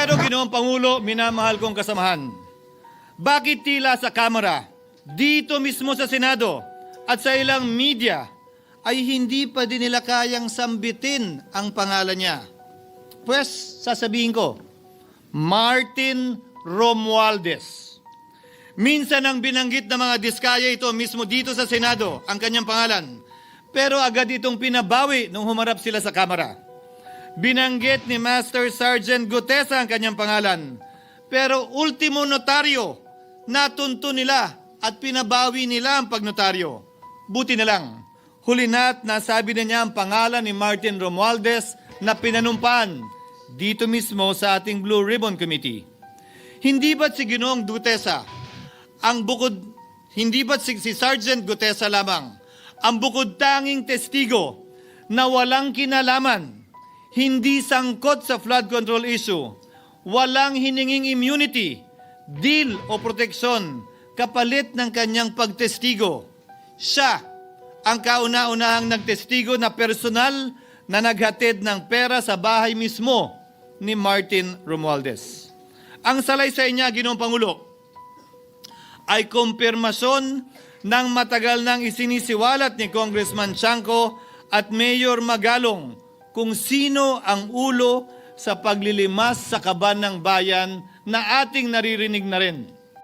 Pero Ginoong Pangulo, minamahal kong kasamahan, bakit tila sa Kamara, dito mismo sa Senado at sa ilang media ay hindi pa din nila kayang sambitin ang pangalan niya? Pues, sasabihin ko, Martin Romualdez. Minsan ang binanggit ng mga diskaya ito mismo dito sa Senado, ang kanyang pangalan. Pero agad itong pinabawi nung humarap sila sa Kamara. Binanggit ni Master Sergeant Gutesa ang kanyang pangalan. Pero ultimo notaryo, natunto nila at pinabawi nila ang pagnotaryo. Buti na lang, huli na't nasabi na niya ang pangalan ni Martin Romualdez na pinanumpan dito mismo sa ating Blue Ribbon Committee. Hindi ba't si Ginoong Gutesa hindi ba't si Sergeant Gutesa lamang ang bukod tanging testigo na walang kinalaman, hindi sangkot sa flood control issue, walang hininging immunity, deal o proteksyon kapalit ng kanyang pagtestigo? Siya ang kauna-unahang nagtestigo na personal na naghatid ng pera sa bahay mismo ni Martin Romualdez. Ang salaysay niya, Ginoong Pangulo, ay kumpirmasyon ng matagal nang isinisiwalat ni Congressman Chanco at Mayor Magalong kung sino ang ulo sa paglilimas sa kaban ng bayan na ating naririnig na rin.